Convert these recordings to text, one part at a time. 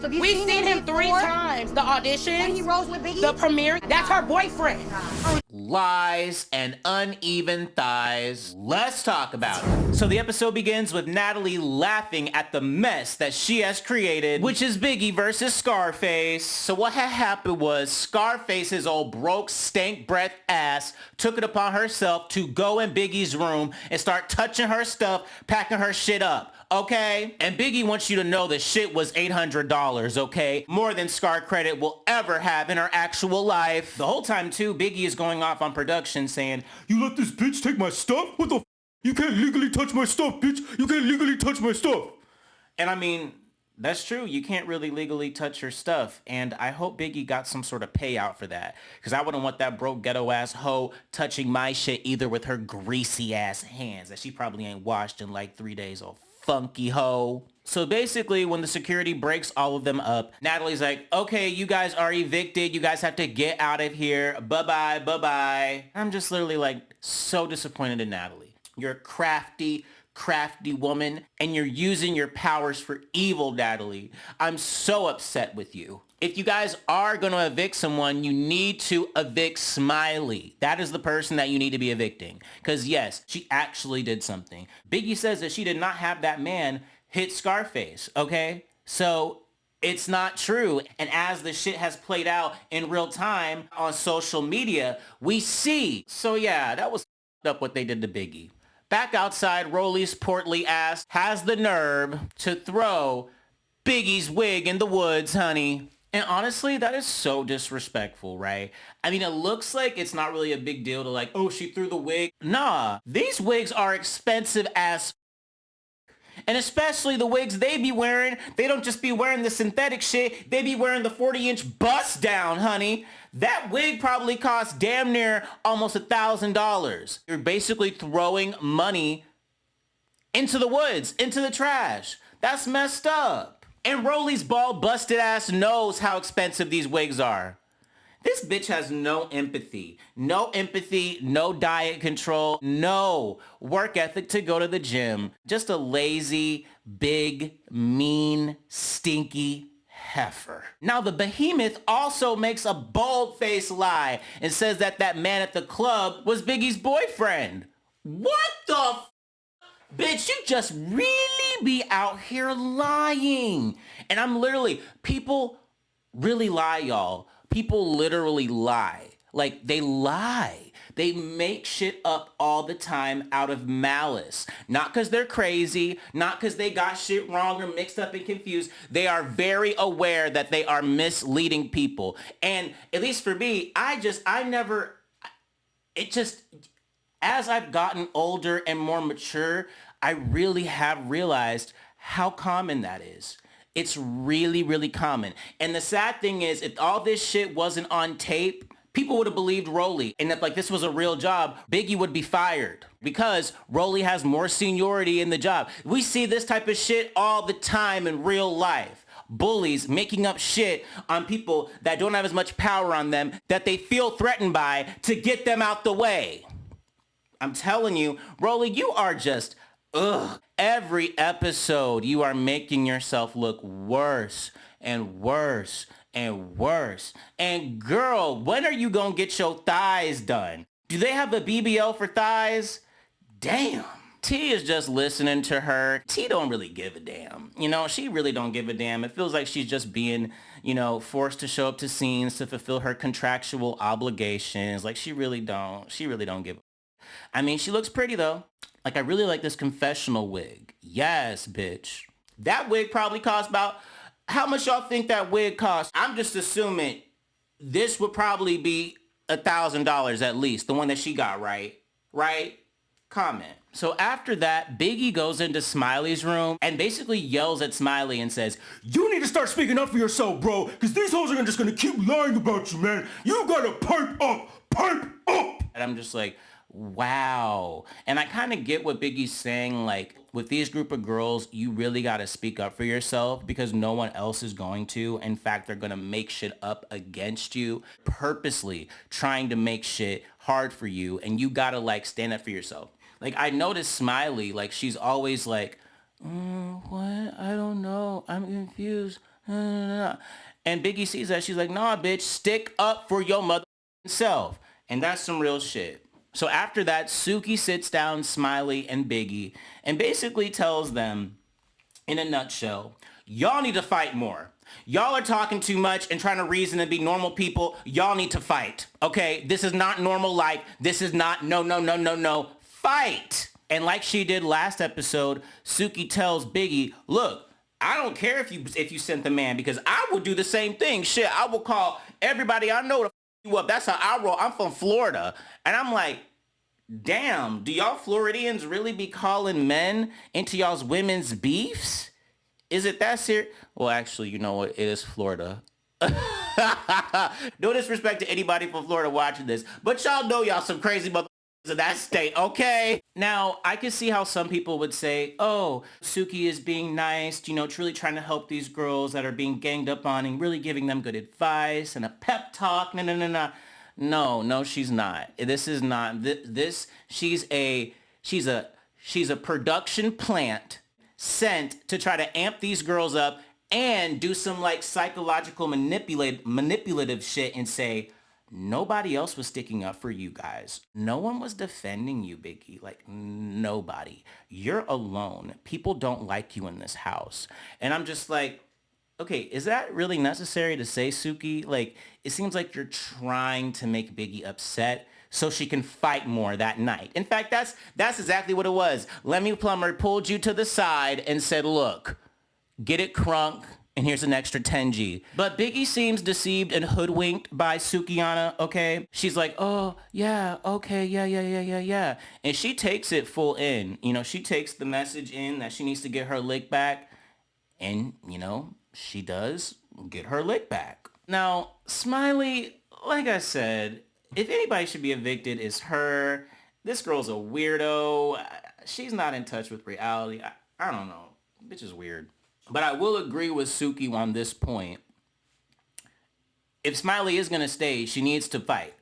So have you We've seen him 3 times. The audition, And he rose with Biggie? the premiere. That's her boyfriend. Lies and uneven thighs. Let's talk about it. So the episode begins with Natalie laughing at the mess that she has created, which is Biggie versus Scarface. So what had happened was Scarface's old broke stank breath ass took it upon herself to go in Biggie's room and start touching her stuff, packing her shit up. Okay? And Biggie wants you to know that shit was $800, okay? More than Scar Credit will ever have in her actual life. The whole time, too, Biggie is going off on production saying, "You let this bitch take my stuff? What the f***? You can't legally touch my stuff, bitch. You can't legally touch my stuff." And I mean, that's true. You can't really legally touch her stuff. And I hope Biggie got some sort of payout for that. Because I wouldn't want that broke ghetto-ass hoe touching my shit either with her greasy-ass hands that she probably ain't washed in like 3 days, old funky hoe. So basically, when the security breaks all of them up, Natalie's like, okay, you guys are evicted. You guys have to get out of here. Bye-bye, bye-bye. I'm just literally like so disappointed in Natalie. You're a crafty woman, and you're using your powers for evil, Natalie. I'm so upset with you. If you guys are going to evict someone, you need to evict Smiley. That is the person that you need to be evicting. Because yes, she actually did something. Biggie says that she did not have that man hit Scarface, okay? So it's not true. And as the shit has played out in real time on social media, we see. So yeah, that was up what they did to Biggie. Back outside, Rolly's portly ass has the nerve to throw Biggie's wig in the woods, honey. And honestly, that is so disrespectful, right? I mean, it looks like it's not really a big deal to like, oh, she threw the wig. Nah, these wigs are expensive as and especially the wigs they be wearing. They don't just be wearing the synthetic shit. They be wearing the 40-inch bust down, honey. That wig probably costs damn near almost $1,000. You're basically throwing money into the woods, into the trash. That's messed up. And Rolly's bald busted ass knows how expensive these wigs are. This bitch has no empathy. No empathy, no diet control, no work ethic to go to the gym. Just a lazy, big, mean, stinky heifer. Now the behemoth also makes a bold-faced lie and says that that man at the club was Biggie's boyfriend. What the bitch, you just really be out here lying. And I'm literally, people really lie, y'all. People literally lie. Like, they lie. They make shit up all the time out of malice. Not because they're crazy, not because they got shit wrong or mixed up and confused. They are very aware that they are misleading people. And at least for me, as I've gotten older and more mature, I really have realized how common that is. It's really, really common. And the sad thing is, if all this shit wasn't on tape, people would have believed Rolly. And if like this was a real job, Biggie would be fired because Rolly has more seniority in the job. We see this type of shit all the time in real life. Bullies making up shit on people that don't have as much power on them that they feel threatened by to get them out the way. I'm telling you, Rolly, you are just, ugh. Every episode, you are making yourself look worse and worse and worse. And girl, when are you gonna get your thighs done? Do they have a BBL for thighs? Damn. T is just listening to her. T don't really give a damn. You know, she really don't give a damn. It feels like she's just being, you know, forced to show up to scenes to fulfill her contractual obligations. Like she really don't give a. I mean, she looks pretty though. Like, I really like this confessional wig. Yes, bitch. That wig probably cost about, how much y'all think that wig cost? I'm just assuming this would probably be $1,000 at least, the one that she got, right? Right? Comment. So after that, Biggie goes into Smiley's room and basically yells at Smiley and says, "You need to start speaking up for yourself, bro, because these hoes are just going to keep lying about you, man. You got to pipe up, pipe up." And I'm just like, wow. And I kind of get what Biggie's saying, like, with these group of girls, you really got to speak up for yourself because no one else is going to. In fact, they're going to make shit up against you, purposely trying to make shit hard for you, and you got to, like, stand up for yourself. Like, I noticed Smiley, like, she's always like, what? I don't know. I'm confused. And Biggie sees that. She's like, nah, bitch, stick up for your mother self. And that's some real shit. So after that, Suki sits down Smiley and Biggie and basically tells them, in a nutshell, y'all need to fight more. Y'all are talking too much and trying to reason and be normal people. Y'all need to fight, okay? This is not normal life. This is not no. Fight. And like she did last episode, Suki tells Biggie, look, I don't care if you sent the man because I would do the same thing. Shit, I will call everybody I know to f you up. That's how I roll. I'm from Florida. And I'm like, damn, do y'all Floridians really be calling men into y'all's women's beefs? Is it that serious? Well, actually, you know what? It is Florida. No disrespect to anybody from Florida watching this, but y'all know y'all some crazy motherfuckers in that state, okay? Now, I can see how some people would say, oh, Suki is being nice, you know, truly trying to help these girls that are being ganged up on and really giving them good advice and a pep talk. No, she's not. This is not. She's a production plant sent to try to amp these girls up and do some like psychological manipulative shit and say, nobody else was sticking up for you guys. No one was defending you, Biggie. Like, nobody. You're alone. People don't like you in this house. And I'm just like, okay, is that really necessary to say, Suki? Like, it seems like you're trying to make Biggie upset so she can fight more that night. In fact, that's exactly what it was. Lemmy Plummer pulled you to the side and said, look, get it crunk, and here's an extra 10G. But Biggie seems deceived and hoodwinked by Sukiana, okay? She's like, oh, yeah, okay, yeah. And she takes it full in. You know, she takes the message in that she needs to get her lick back. And, you know, she does get her lick back. Now, Smiley, like I said, if anybody should be evicted, it's her. This girl's a weirdo. She's not in touch with reality. I don't know. Bitch is weird. But I will agree with Suki on this point. If Smiley is going to stay, she needs to fight,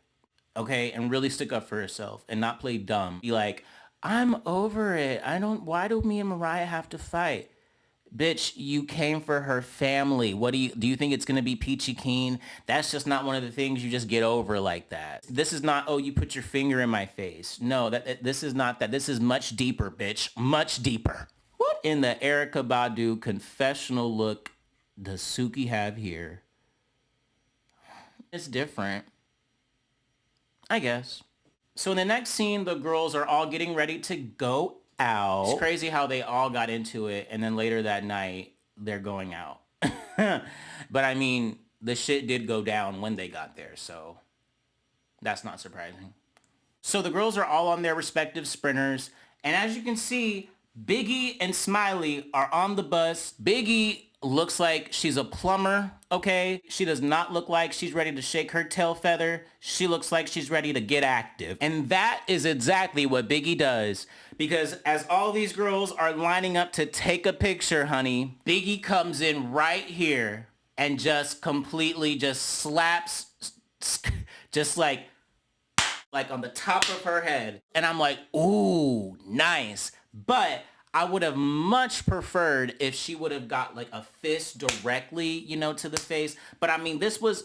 okay? And really stick up for herself and not play dumb. Be like, I'm over it. Why do me and Mariah have to fight? Bitch, you came for her family. What do you think it's going to be peachy keen? That's just not one of the things you just get over like that. This is not, oh, you put your finger in my face. No, this is not that. This is much deeper, bitch. Much deeper. What in the Erykah Badu confessional look does Suki have here? It's different, I guess. So in the next scene, the girls are all getting ready to go out. It's crazy how they all got into it, and then later that night, they're going out. But I mean, the shit did go down when they got there, so that's not surprising. So the girls are all on their respective sprinters, and as you can see, Biggie and Smiley are on the bus. Biggie looks like she's a plumber, okay? She does not look like she's ready to shake her tail feather. She looks like she's ready to get active. And that is exactly what Biggie does. Because as all these girls are lining up to take a picture, honey, Biggie comes in right here and just completely just slaps, just like on the top of her head. And I'm like, ooh, nice. But I would have much preferred if she would have got like a fist directly, you know, to the face. But I mean, this was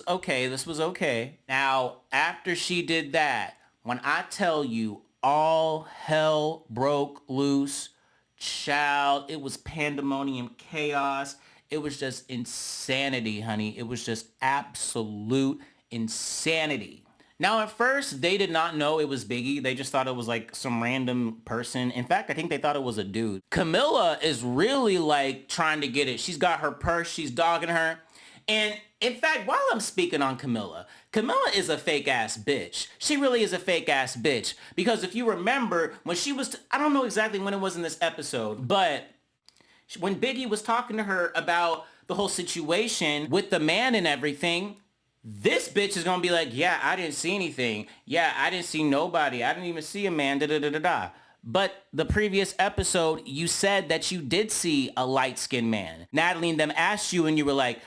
okay. This was okay. Now, after she did that, when I tell you all hell broke loose, child, it was pandemonium, chaos. It was just insanity, honey. It was just absolute insanity. Now, at first, they did not know it was Biggie. They just thought it was like some random person. In fact, I think they thought it was a dude. Camilla is really like trying to get it. She's got her purse. She's dogging her. And in fact, while I'm speaking on Camilla, Camilla is a fake ass bitch. She really is a fake ass bitch. Because if you remember, when she was, I don't know exactly when it was in this episode, but when Biggie was talking to her about the whole situation with the man and everything, this bitch is gonna be like, yeah, I didn't see anything. Yeah, I didn't see nobody. I didn't even see a man, da-da-da-da-da. But the previous episode, you said that you did see a light-skinned man. Natalie and them asked you and you were like,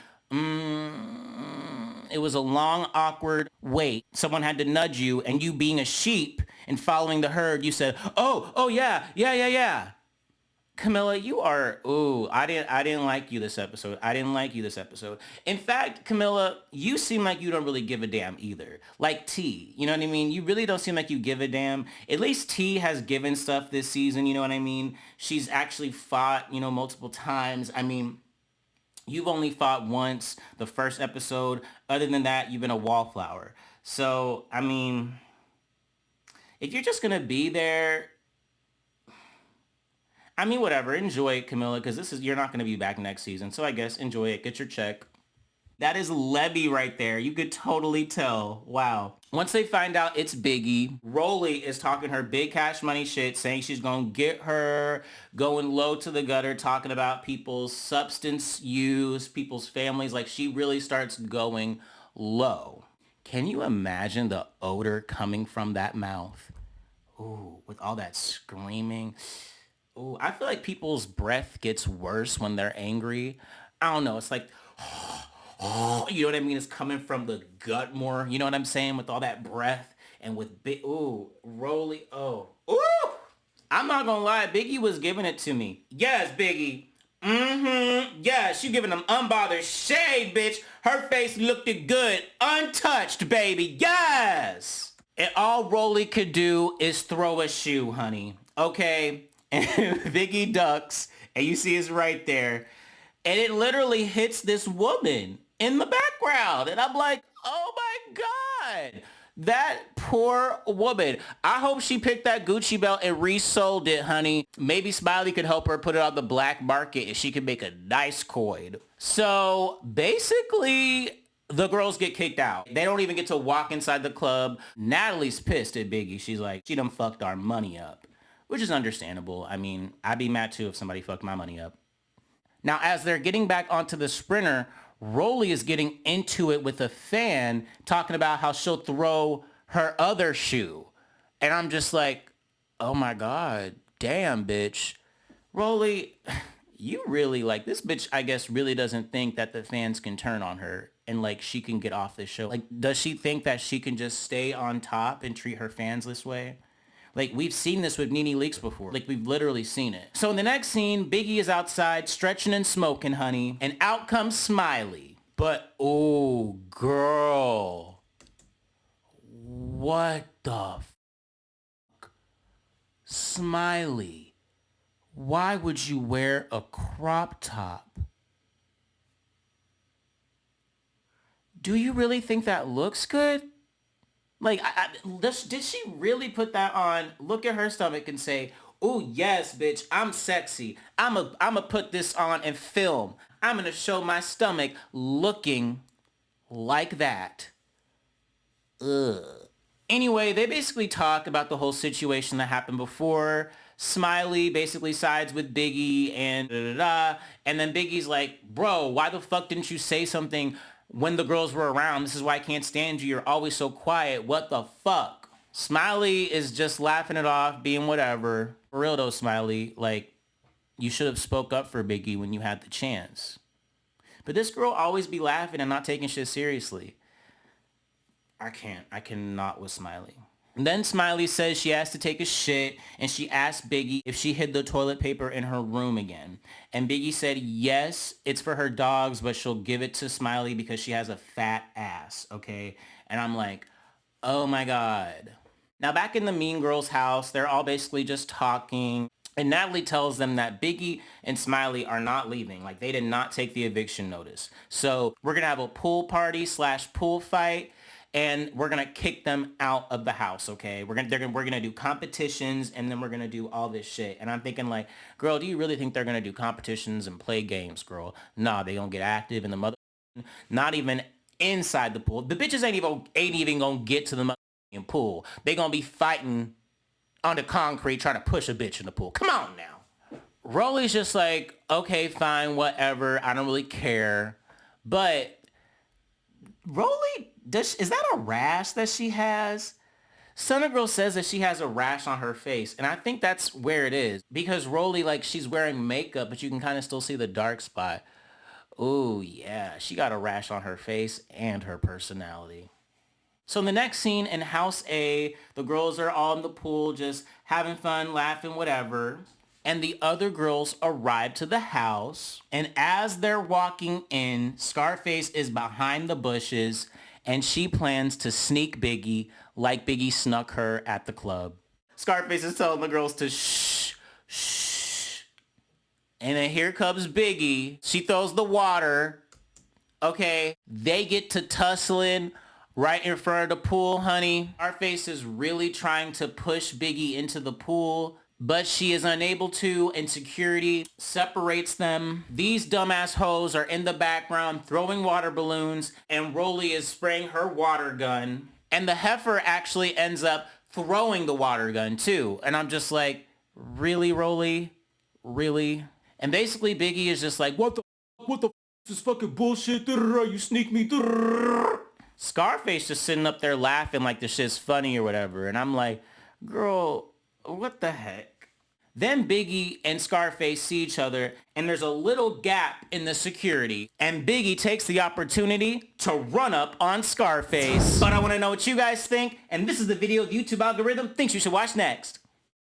it was a long, awkward wait. Someone had to nudge you, and you being a sheep and following the herd, you said, oh, yeah. Camilla, you are, ooh, I didn't like you this episode. I didn't like you this episode. In fact, Camilla, you seem like you don't really give a damn either. Like T, you know what I mean? You really don't seem like you give a damn. At least T has given stuff this season, you know what I mean? She's actually fought, you know, multiple times. I mean, you've only fought once, the first episode. Other than that, you've been a wallflower. So, I mean, if you're just going to be there, I mean, whatever. Enjoy it, Camilla, because you're not going to be back next season. So I guess enjoy it. Get your check. That is Lebby right there. You could totally tell. Wow. Once they find out it's Biggie, Rolly is talking her big cash money shit, saying she's going to get her, going low to the gutter, talking about people's substance use, people's families. Like, she really starts going low. Can you imagine the odor coming from that mouth? Ooh, with all that screaming. Ooh, I feel like people's breath gets worse when they're angry. I don't know. It's like, you know what I mean? It's coming from the gut more. You know what I'm saying? With all that breath and with big, ooh, Rolly, oh. Ooh! I'm not gonna lie. Biggie was giving it to me. Yes, Biggie. Mm-hmm. Yeah, she giving them unbothered shade, bitch. Her face looked good. Untouched, baby. Yes! And all Rolly could do is throw a shoe, honey. Okay? And Biggie ducks, and you see it's right there. And it literally hits this woman in the background. And I'm like, oh my God. That poor woman. I hope she picked that Gucci belt and resold it, honey. Maybe Smiley could help her put it on the black market and she could make a nice coin. So basically, the girls get kicked out. They don't even get to walk inside the club. Natalie's pissed at Biggie. She's like, she done fucked our money up. Which is understandable. I mean, I'd be mad too if somebody fucked my money up. Now, as they're getting back onto the sprinter, Rolly is getting into it with a fan, talking about how she'll throw her other shoe. And I'm just like, oh my God, damn, bitch. Rolly, you really, like, this bitch, I guess, really doesn't think that the fans can turn on her and, like, she can get off this show. Like, does she think that she can just stay on top and treat her fans this way? Like, we've seen this with Nene Leakes before. Like, we've literally seen it. So in the next scene, Biggie is outside stretching and smoking, honey. And out comes Smiley. But, oh, girl. What the fuck? Smiley. Why would you wear a crop top? Do you really think that looks good? Like, did she really put that on, look at her stomach and say, oh, yes, bitch, I'm sexy. I'm a put this on and film. I'm going to show my stomach looking like that. Ugh. Anyway, they basically talk about the whole situation that happened before. Smiley basically sides with Biggie and da-da-da. And then Biggie's like, bro, why the fuck didn't you say something when the girls were around? This is why I can't stand you. You're always so quiet. What the fuck? Smiley is just laughing it off, being whatever. For real though, Smiley, like, you should have spoke up for Biggie when you had the chance. But this girl always be laughing and not taking shit seriously. I cannot with Smiley. And then Smiley says she has to take a shit, and she asked Biggie if she hid the toilet paper in her room again. And Biggie said, yes, it's for her dogs, but she'll give it to Smiley because she has a fat ass, okay? And I'm like, oh my God. Now back in the Mean Girls house, they're all basically just talking. And Natalie tells them that Biggie and Smiley are not leaving. Like, they did not take the eviction notice. So we're going to have a pool party / pool fight. And we're gonna kick them out of the house, okay? We're gonna do competitions, and then we're gonna do all this shit. And I'm thinking, like, girl, do you really think they're gonna do competitions and play games, girl? Nah, they gonna get active in the mother, not even inside the pool. The bitches ain't even gonna get to the mother pool. They gonna be fighting on the concrete, trying to push a bitch in the pool. Come on now. Rolly's just like, okay, fine, whatever. I don't really care, but Rolly. Is that a rash that she has? Summer Girl says that she has a rash on her face, and I think that's where it is. Because Rolly, like, she's wearing makeup, but you can kind of still see the dark spot. Ooh, yeah, she got a rash on her face and her personality. So in the next scene in House A, the girls are all in the pool just having fun, laughing, whatever. and the other girls arrive to the house. And as they're walking in, Scarface is behind the bushes and she plans to sneak Biggie like Biggie snuck her at the club. Scarface is telling the girls to shh, shh. And then here comes Biggie. She throws the water. Okay, they get to tussling right in front of the pool, honey. Scarface is really trying to push Biggie into the pool, but she is unable to, and security separates them. These dumbass hoes are in the background throwing water balloons, and Rolly is spraying her water gun. And the heifer actually ends up throwing the water gun too. And I'm just like, really, Rolly? Really? And basically Biggie is just like, what the f is fucking bullshit? You sneak me. Scarface just sitting up there laughing like the shit's funny or whatever. And I'm like, girl, what the heck? Then Biggie and Scarface see each other and there's a little gap in the security. And Biggie takes the opportunity to run up on Scarface. But I want to know what you guys think. And this is the video the YouTube algorithm thinks you should watch next.